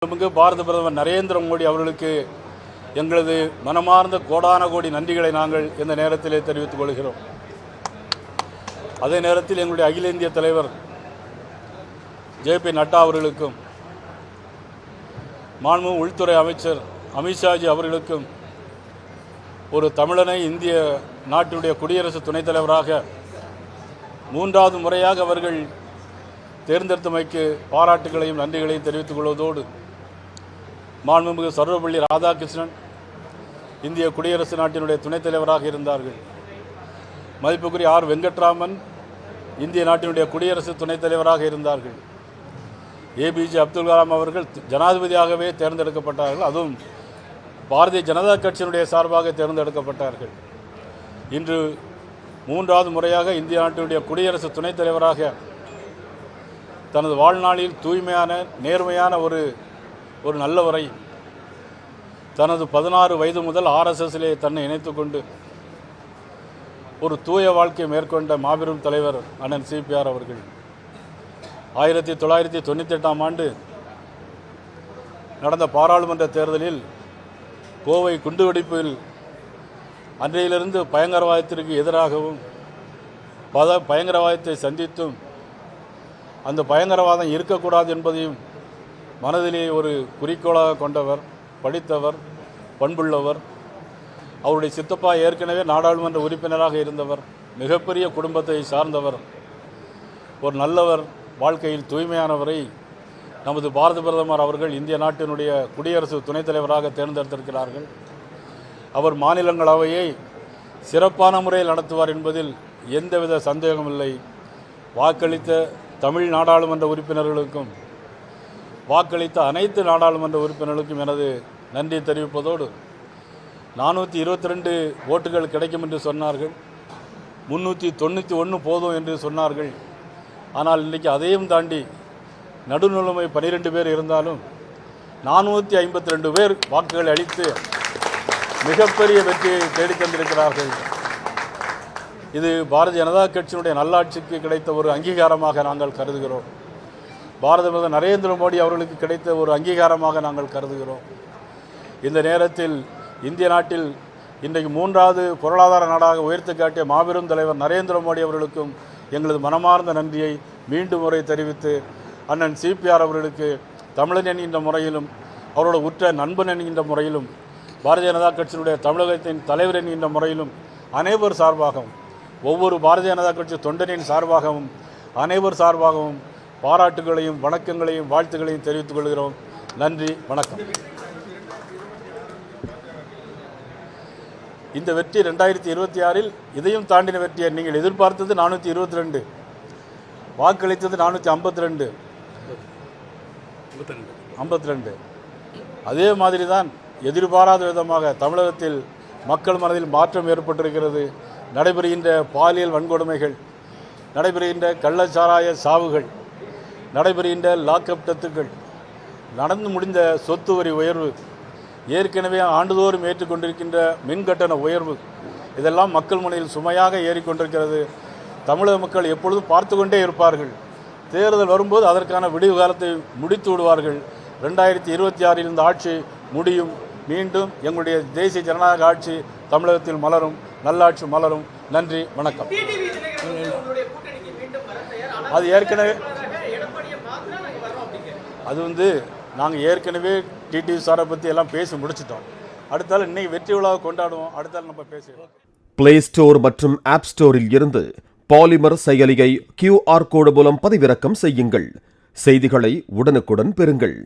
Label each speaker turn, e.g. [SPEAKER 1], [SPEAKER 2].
[SPEAKER 1] பாரத பிரதமர் நரேந்திர மோடி அவர்களுக்கு எங்களது மனமார்ந்த கோடான கோடி நன்றிகளை நாங்கள் இந்த நேரத்திலே தெரிவித்துக் கொள்கிறோம். அதே நேரத்தில் எங்களுடைய அகில இந்திய தலைவர் ஜே.பி. நட்டா அவர்களுக்கும் மாண்புமிகு உள்துறை அமைச்சர் அமித்ஷாஜி அவர்களுக்கும் ஒரு தமிழனை இந்திய நாட்டினுடைய குடியரசு துணைத் தலைவராக மூன்றாவது முறையாக அவர்கள் தேர்ந்தெடுத்தமைக்கு பாராட்டுகளையும் நன்றிகளையும் தெரிவித்துக் கொள்வதோடு மாண்புமிகு சர்வப்பள்ளி ராதாகிருஷ்ணன் இந்திய குடியரசு நாட்டினுடைய துணைத் தலைவராக இருந்தார்கள். மதிப்புக்குரிய ஆர். வெங்கட்ராமன் இந்திய நாட்டினுடைய குடியரசு துணைத் தலைவராக இருந்தார்கள். ஏபிஜே அப்துல் கலாம் அவர்கள் ஜனாதிபதியாகவே தேர்ந்தெடுக்கப்பட்டார்கள். அதுவும் பாரதிய ஜனதா கட்சியினுடைய சார்பாக தேர்ந்தெடுக்கப்பட்டார்கள். இன்று மூன்றாவது முறையாக இந்திய நாட்டினுடைய குடியரசு துணைத் தலைவராக தனது வாழ்நாளில் தூய்மையான நேர்மையான ஒரு நல்லவரை தனது 16 வயது முதல் RSSலே தன்னை இணைத்து கொண்டு ஒரு தூய வாழ்க்கையை மேற்கொண்ட மாபெரும் தலைவர் அண்ணன் CPR அவர்கள் 1998ஆம் ஆண்டு நடந்த பாராளுமன்ற தேர்தலில் கோவை குண்டுவெடிப்பில் அன்றையிலிருந்து பயங்கரவாதத்திற்கு எதிராகவும் பயங்கரவாதத்தை சந்தித்தும் அந்த பயங்கரவாதம் இருக்கக்கூடாது என்பதையும் மனதிலே ஒரு குறிக்கோளாக கொண்டவர், படித்தவர், பண்புள்ளவர். அவருடைய சித்தப்பா ஏற்கனவே நாடாளுமன்ற உறுப்பினராக இருந்தவர், மிகப்பெரிய குடும்பத்தை சார்ந்தவர், ஒரு நல்லவர், வாழ்க்கையில் தூய்மையானவரை நமது பாரத பிரதமர் அவர்கள் இந்திய நாட்டினுடைய குடியரசு துணைத் தலைவராக தேர்ந்தெடுத்திருக்கிறார்கள். அவர் மாநிலங்களவையை சிறப்பான முறையில் நடத்துவார் என்பதில் எந்தவித சந்தேகமில்லை. வாக்களித்த தமிழ் நாடாளுமன்ற உறுப்பினர்களுக்கும் வாக்களித்த அனைத்து நாடாளுமன்ற உறுப்பினர்களுக்கும் எனது நன்றி தெரிவிப்பதோடு 422 ஓட்டுகள் கிடைக்கும் என்று சொன்னார்கள், 391 போதும் என்று சொன்னார்கள். ஆனால் இன்றைக்கு அதையும் தாண்டி நடுநிலைமை 12 பேர் இருந்தாலும் 452 பேர் வாக்குகளை அளித்து மிகப்பெரிய வெற்றியை தேடித் தந்திருக்கிறார்கள். இது பாரதிய ஜனதா கட்சியினுடைய நல்லாட்சிக்கு கிடைத்த ஒரு அங்கீகாரமாக நாங்கள் கருதுகிறோம். பாரத பிரதமர் நரேந்திர மோடி அவர்களுக்கு கிடைத்த ஒரு அங்கீகாரமாக நாங்கள் கருதுகிறோம். இந்த நேரத்தில் இந்திய நாட்டில் இன்றைக்கு 3வது பொருளாதார நாடாக உயர்த்தி காட்டிய மாபெரும் தலைவர் நரேந்திர மோடி அவர்களுக்கும் எங்களது மனமார்ந்த நன்றியை மீண்டும் முறை தெரிவித்து அண்ணன் CPR அவர்களுக்கு தமிழன் என்கின்ற முறையிலும் அவரோட உற்ற நண்பன் என்கின்ற முறையிலும் பாரதிய ஜனதா கட்சியினுடைய தமிழகத்தின் தலைவர் என்கின்ற முறையிலும் அனைவர் சார்பாகவும் ஒவ்வொரு பாரதிய ஜனதா கட்சி தொண்டனின் சார்பாகவும் அனைவர் சார்பாகவும் பாராட்டுகளையும் வணக்கங்களையும் வாழ்த்துக்களையும் தெரிவித்துக் கொள்கிறோம். நன்றி, வணக்கம். இந்த வெற்றி 2026இல் இதையும் தாண்டின வெற்றியை நீங்கள் எதிர்பார்த்தது 422, வாக்களித்தது 452. அதே மாதிரி தான் எதிர்பாராத விதமாக தமிழகத்தில் மக்கள் மனதில் மாற்றம் ஏற்பட்டிருக்கிறது. நடைபெறுகின்ற பாலியல் வன்கொடுமைகள், நடைபெறுகின்ற கள்ளச்சாராய சாவுகள், நடைபெறுகின்ற லாக்அப் டெத்துகள், நடந்து முடிந்த சொத்து வரி உயர்வு, ஏற்கனவே ஆண்டுதோறும் ஏற்றுக்கொண்டிருக்கின்ற மின்கட்டண உயர்வு, இதெல்லாம் மக்கள் மனதில் சுமையாக ஏறிக்கொண்டிருக்கிறது. தமிழக மக்கள் எப்பொழுதும் பார்த்து கொண்டே இருப்பார்கள். தேர்தல் வரும்போது அதற்கான விடிவு காலத்தை முடித்து விடுவார்கள். 2026இல் இந்த ஆட்சி முடியும். மீண்டும் எங்களுடைய தேசிய ஜனநாயக ஆட்சி தமிழகத்தில் மலரும், நல்லாட்சி மலரும். நன்றி, வணக்கம். அது ஏற்கனவே நாங்கள் ஏற்கனவே டிடிவி சாரை பற்றி எல்லாம் பேசி முடிச்சிட்டோம். அடுத்தால் இன்னைக்கு வெற்றி விழாவை கொண்டாடுவோம். அடுத்தால் நம்ம பேசுவோம்.
[SPEAKER 2] பிளே ஸ்டோர் மற்றும் ஆப் ஸ்டோரில் இருந்து பாலிமர் செயலியை QR கோடு மூலம் பதிவிறக்கம் செய்யுங்கள். செய்திகளை உடனுக்குடன் பெறுங்கள்.